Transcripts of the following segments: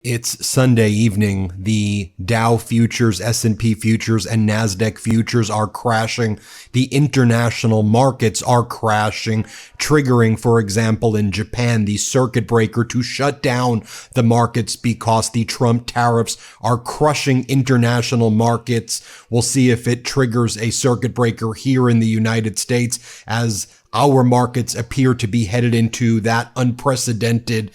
It's Sunday evening. The Dow futures, S&P futures, and NASDAQ futures are crashing. The international markets are crashing, triggering, for example, in Japan, the circuit breaker to shut down the markets because the Trump tariffs are crushing international markets. We'll see if it triggers a circuit breaker here in the United States as our markets appear to be headed into that unprecedented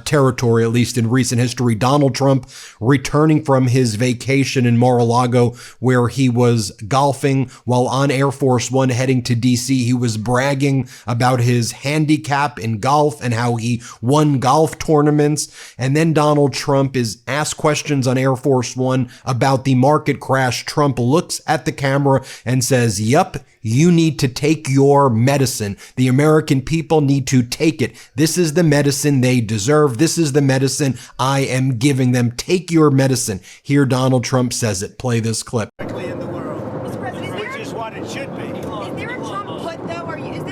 territory, at least in recent history. Donald Trump returning from his vacation in Mar-a-Lago, where he was golfing while on Air Force One heading to D.C. He was bragging about his handicap in golf and how he won golf tournaments. And then Donald Trump is asked questions on Air Force One about the market crash. Trump looks at the camera and says, "Yup, you need to take your medicine. The American people need to take it. This is the medicine they deserve. This is the medicine I am giving them. Take your medicine." Here Donald Trump says it. Play this clip. In the world, Mr. President, which is what it should be. Is there a Trump put though? Is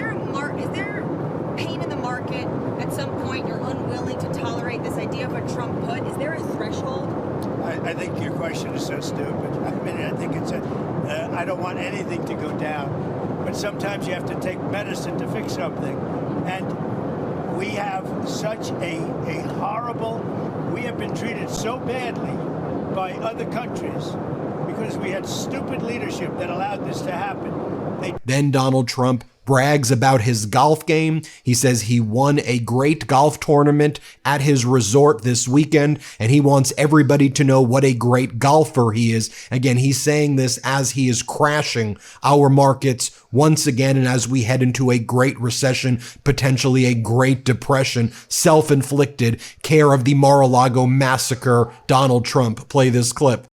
there pain in the market at some point? You're unwilling to tolerate this idea of a Trump put. Is there a threshold? I think your question is so stupid. I think it's I don't want anything to go down, but sometimes you have to take medicine to fix something. And we have such a horrible, we have been treated so badly by other countries because we had stupid leadership that allowed this to happen. Then Donald Trump brags about his golf game. He says he won a great golf tournament at his resort this weekend, and he wants everybody to know what a great golfer he is. Again, he's saying this as he is crashing our markets once again, and as we head into a great recession, potentially a great depression, self-inflicted care of the Mar-a-Lago massacre. Donald Trump, play this clip.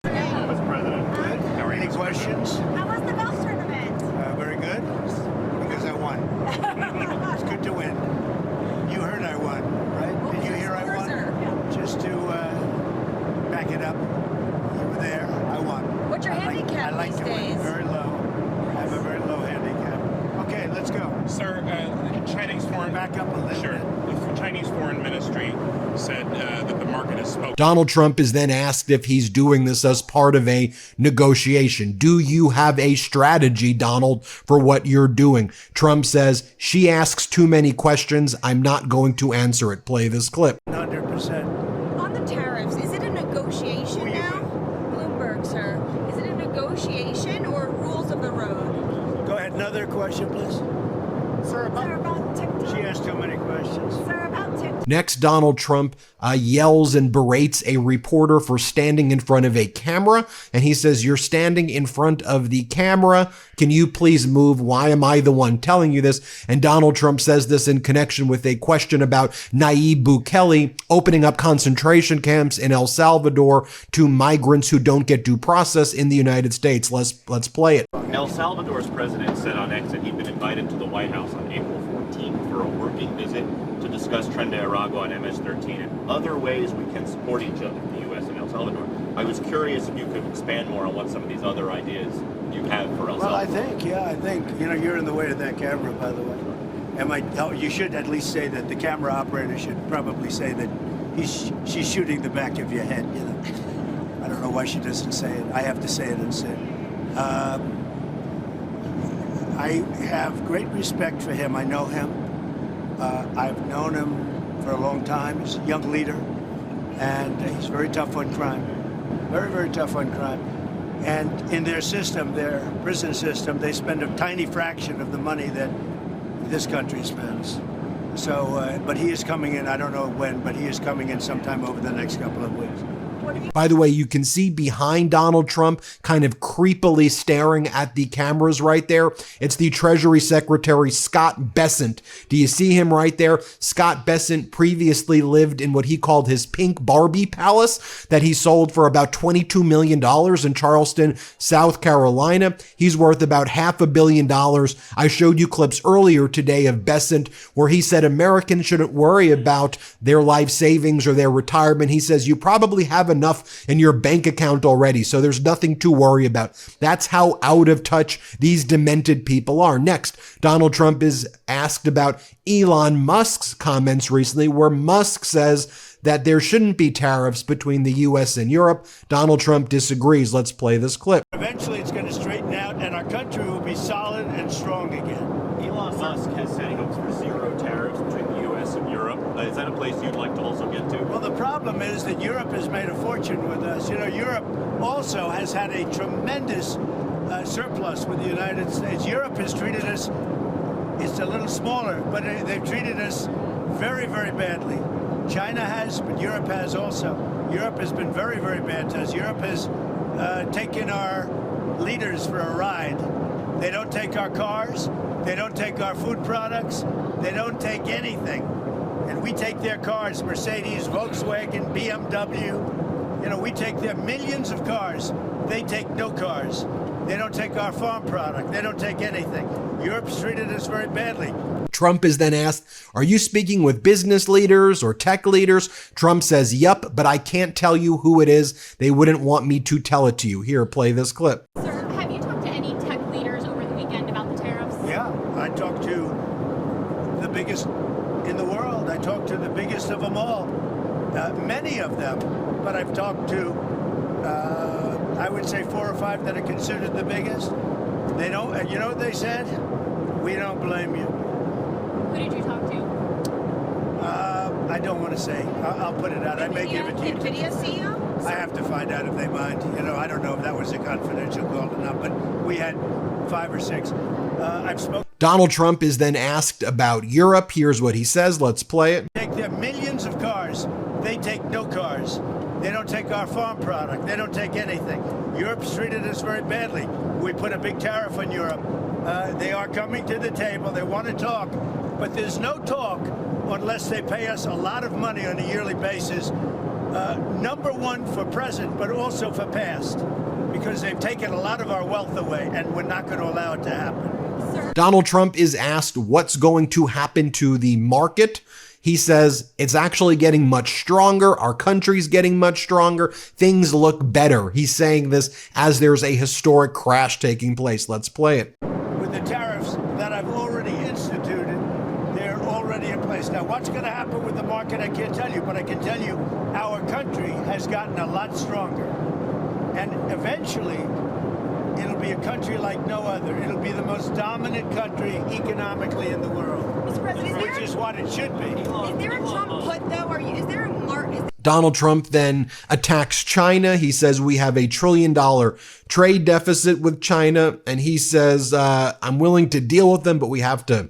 What's your handicap these days? Very low. I have a very low handicap. Okay, let's go. Sir, Chinese foreign... Back up a little Sure. bit. The Chinese Foreign Ministry said that the market is spoken. Donald Trump is then asked if he's doing this as part of a negotiation. Do you have a strategy, Donald, for what you're doing? Trump says, "She asks too many questions. I'm not going to answer it." Play this clip. 100%. On the tariffs, is it a negotiation now? Bloomberg, sir. Is it a negotiation or rules of the road? Go ahead. Another question, please. Sir, about TikTok. She asked too many questions. Sir, about TikTok. Next, Donald Trump yells and berates a reporter for standing in front of a camera. And he says, "You're standing in front of the camera. Can you please move? Why am I the one telling you this?" And Donald Trump says this in connection with a question about Nayib Bukele opening up concentration camps in El Salvador to migrants who don't get due process in the United States. Let's play it. El Salvador's president said on X that he'd been invited to the White House on April 14th for a working visit to discuss Tren de Aragua and MS-13 and other ways we can support each other, the U.S. and El Salvador. I was curious if you could expand more on what some of these other ideas you have for El Salvador. Well, I think, you're in the way of that camera, by the way. You should at least say that the camera operator should probably say that she's shooting the back of your head, I don't know why she doesn't say it. I have to say it instead. I have great respect for him. I know him. I've known him for a long time. He's a young leader, and he's very tough on crime. Very, very tough on crime. And in their system, their prison system, they spend a tiny fraction of the money that this country spends. So, but he is coming in, I don't know when, but he is coming in sometime over the next couple of weeks. By the way, you can see behind Donald Trump kind of creepily staring at the cameras right there. It's the Treasury Secretary, Scott Bessent. Do you see him right there? Scott Bessent previously lived in what he called his pink Barbie palace that he sold for about $22 million in Charleston, South Carolina. He's worth about $500 million. I showed you clips earlier today of Bessent where he said Americans shouldn't worry about their life savings or their retirement. He says you probably have enough in your bank account already, so there's nothing to worry about. That's how out of touch these demented people are. Next, Donald Trump is asked about Elon Musk's comments recently, where Musk says that there shouldn't be tariffs between the U.S. and Europe. Donald Trump disagrees. Let's play this clip. Eventually it's going to straighten out and our country will be solid and strong again. Elon Musk has said he hopes for zero tariffs between the U.S. and Europe. Is that a place you'd like to also get to? Well, the problem is that Europe has made a fortune with us. You know, Europe also has had a tremendous surplus with the United States. Europe has treated us, it's a little smaller, but they've treated us very, very badly. China has, but Europe has also. Europe has been very, very bad to us. Europe has taken our leaders for a ride. They don't take our cars. They don't take our food products. They don't take anything. And we take their cars, Mercedes, Volkswagen, BMW. You know, we take their millions of cars. They take no cars. They don't take our farm product. They don't take anything. Europe's treated us very badly. Trump is then asked, are you speaking with business leaders or tech leaders? Trump says, yup, but I can't tell you who it is. They wouldn't want me to tell it to you. Here, play this clip. Sir, have you talked to any tech leaders over the weekend about the tariffs? Yeah, I talked to the biggest in the world. I talked to the biggest of them all. Many of them, but I've talked to, I would say 4 or 5 that are considered the biggest. They don't, and you know what they said? We don't blame you. Who did you talk to? I don't want to say. I'll put it out. I may give it to you. NVIDIA CEO? I have to find out if they mind. You know, I don't know if that was a confidential call or not, but we had 5 or 6. I've spoken. Donald Trump is then asked about Europe. Here's what he says. Let's play it. Take their millions of cars. They take no cars. They don't take our farm product. They don't take anything. Europe's treated us very badly. We put a big tariff on Europe. They are coming to the table. They want to talk, but there's no talk unless they pay us a lot of money on a yearly basis. Number one for present, but also for past, because they've taken a lot of our wealth away, and we're not going to allow it to happen. Donald Trump is asked what's going to happen to the market. He says it's actually getting much stronger. Our country's getting much stronger. Things look better. He's saying this as there's a historic crash taking place. Let's play it. With the tariffs that I've already instituted, they're already in place. Now, what's going to happen with the market, I can't tell you, but I can tell you our country has gotten a lot stronger. And eventually, it'll be a country like no other. It'll be the most dominant country economically in the world. Mr. President, Which is what it should be. is there a Trump put though? Is there a mark? Donald Trump then attacks China. He says we have $1 trillion trade deficit with China. And he says, I'm willing to deal with them, but we have to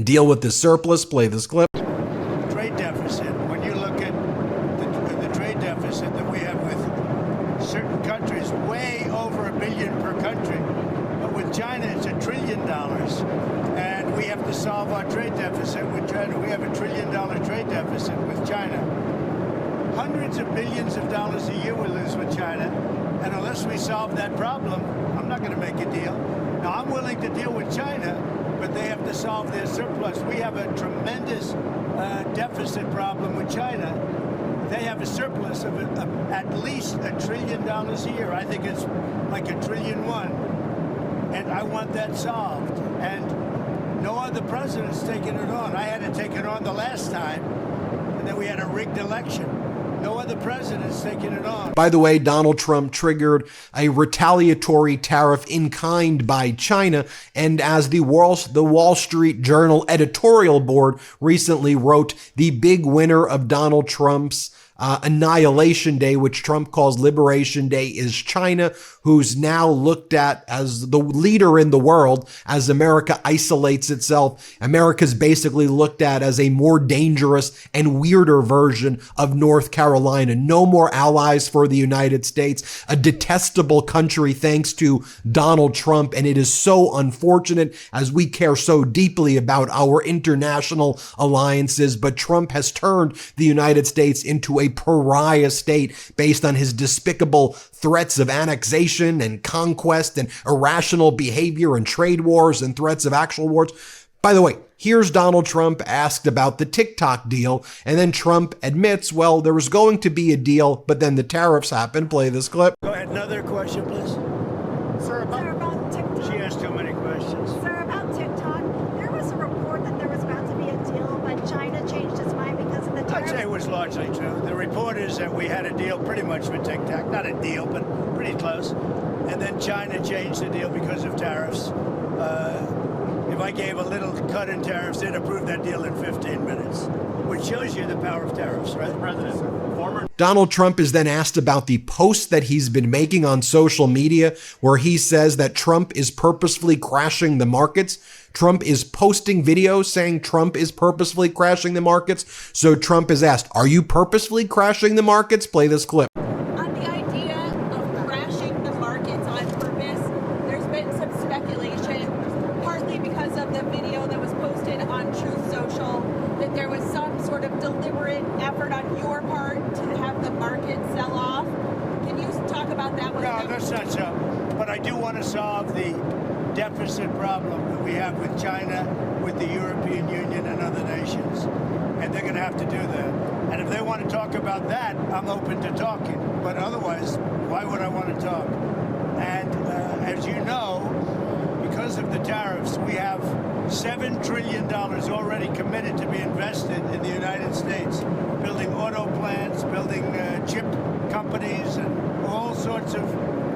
deal with this surplus. Play this clip. Trade deficit. When you look at the trade deficit that we have with certain countries, way over $1 billion per country. But with China, it's $1 trillion. And we have to solve our trade deficit with China. We have $1 trillion trade deficit with China. Hundreds of billions of dollars a year we lose with China. And unless we solve that problem, I'm not going to make a deal. Now, I'm willing to deal with China, but they have to solve their surplus. We have a tremendous deficit problem with China. They have a surplus of at least $1 trillion a year. I think it's like $1.1 trillion. And I want that solved. And no other president's taken it on. I had to take it on the last time, and then we had a rigged election. No other president's taken it on. By the way, Donald Trump triggered a retaliatory tariff in kind by China. And as the Wall Street Journal editorial board recently wrote, the big winner of Donald Trump's Annihilation Day, which Trump calls Liberation Day, is China, who's now looked at as the leader in the world as America isolates itself. America's basically looked at as a more dangerous and weirder version of North Carolina. No more allies for the United States, a detestable country thanks to Donald Trump. And it is so unfortunate as we care so deeply about our international alliances. But Trump has turned the United States into a pariah state based on his despicable threats of annexation and conquest and irrational behavior and trade wars and threats of actual wars. By the way, here's Donald Trump asked about the TikTok deal, and then Trump admits, well, there was going to be a deal, but then the tariffs happened. Play this clip. Go ahead, another question, please. Sir, about TikTok. She has too many questions. Sir, about TikTok, there was a report that there was about to be a deal, but China changed its mind because of the tariffs. I'd say it was largely true. The report is that we had a deal pretty much with TikTok. Not a deal, but pretty close. And then China changed the deal because of tariffs. If I gave a little cut in tariffs, they'd approve that deal in 15 minutes, which shows you the power of tariffs, right? President, former Donald Trump is then asked about the posts that he's been making on social media, where he says that Trump is purposefully crashing the markets. Trump is posting videos saying Trump is purposefully crashing the markets. So Trump is asked, are you purposefully crashing the markets? Play this clip. On the idea of crashing the markets on purpose, there's been some speculation, partly because of the video that was posted on Truth Social, that there was some sort of deliberate effort on your part to have the market sell off. Can you talk about that? No, that's not so. But I do want to solve the deficit problem that we have with China, with the European Union and other nations. And they're going to have to do that. And if they want to talk about that, I'm open to talking. But otherwise, why would I want to talk? And as you know, because of the tariffs, we have $7 trillion already committed to be invested in the United States, building auto plants, building chip companies, and all sorts of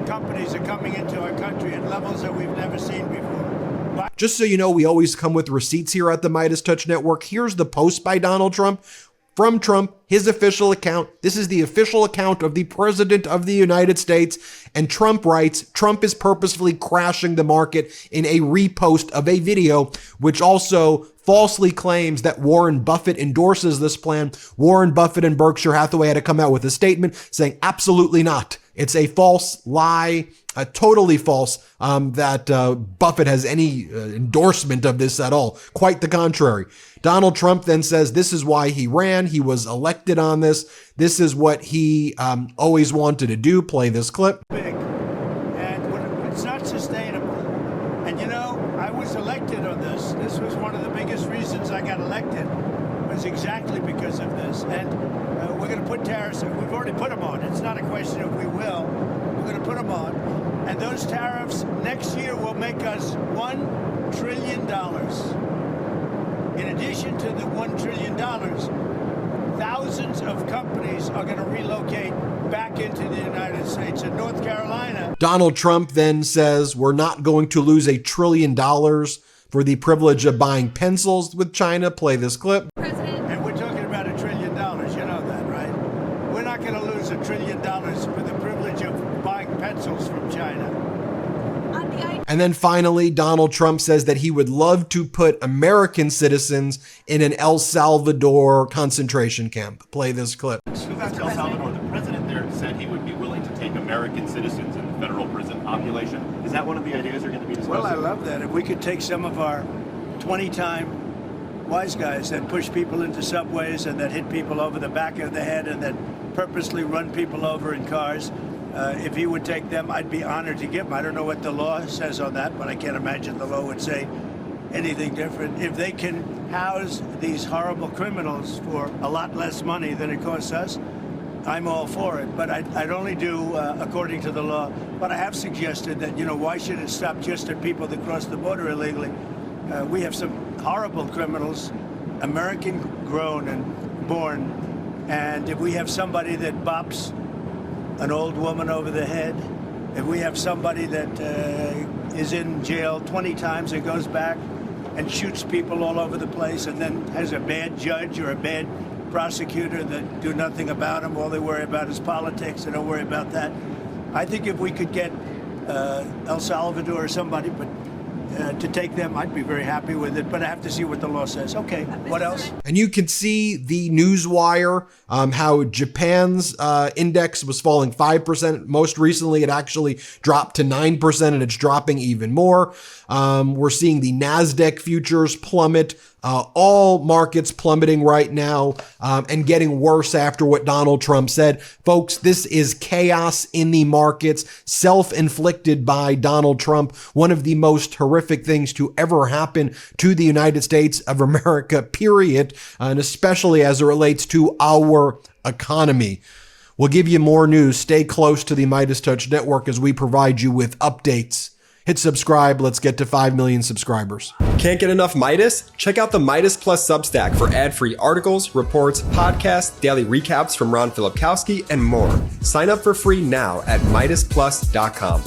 companies are coming into our country at levels that we've never seen before. Just so you know, we always come with receipts here at the MeidasTouch Network. Here's the post by Donald Trump. From Trump, his official account. This is the official account of the President of the United States. And Trump writes, Trump is purposefully crashing the market in a repost of a video, which also falsely claims that Warren Buffett endorses this plan. Warren Buffett and Berkshire Hathaway had to come out with a statement saying absolutely not. It's a false lie, totally false, that Buffett has any endorsement of this at all. Quite the contrary. Donald Trump then says this is why he ran. He was elected on this. This is what he always wanted to do. Play this clip. Big. And it's not sustainable. And you know, I was elected on this. This was one of the biggest reasons I got elected, was exactly because of this. And we're going to put tariffs, we've already put them on. It's not a question of we will. We're going to put them on. And those tariffs next year will make us $1 trillion. In addition to the $1 trillion, thousands of companies are going to relocate back into the United States. In North Carolina, Donald Trump then says we're not going to lose $1 trillion for the privilege of buying pencils with China. Play this clip. President, and we're talking about $1 trillion. You know that, right? We're not going to lose $1 trillion for the privilege of buying pencils from China. on the idea And then finally, Donald Trump says that he would love to put American citizens in an El Salvador concentration camp. Play this clip. El Salvador, the president there said he would be willing to take American citizens in the federal prison population. Is that one of the ideas you're going to be discussing? Well, I love that. If we could take some of our 20-time wise guys that push people into subways and that hit people over the back of the head and that purposely run people over in cars, if he would take them, I'd be honored to give them. I don't know what the law says on that, but I can't imagine the law would say anything different. If they can house these horrible criminals for a lot less money than it costs us, I'm all for it. But I'd only do according to the law. But I have suggested that, you know, why should it stop just at people that cross the border illegally? We have some horrible criminals, American grown and born. And if we have somebody that bops an old woman over the head, if we have somebody that is in jail 20 times and goes back and shoots people all over the place and then has a bad judge or a bad prosecutor that do nothing about him, all they worry about is politics, they don't worry about that. I think if we could get El Salvador or somebody to take them, I'd be very happy with it, but I have to see what the law says. Okay, what else? And you can see the Newswire, how Japan's index was falling 5%. Most recently, it actually dropped to 9%, and it's dropping even more. We're seeing the NASDAQ futures plummet. All markets plummeting right now and getting worse after what Donald Trump said. Folks, this is chaos in the markets, self-inflicted by Donald Trump. One of the most horrific things to ever happen to the United States of America, period, and especially as it relates to our economy. We'll give you more news. Stay close to the MeidasTouch Network as we provide you with updates Hit subscribe. Let's get to 5 million subscribers. Can't get enough Meidas? Check out the Meidas Plus Substack for ad-free articles, reports, podcasts, daily recaps from Ron Filipkowski, and more. Sign up for free now at MeidasPlus.com.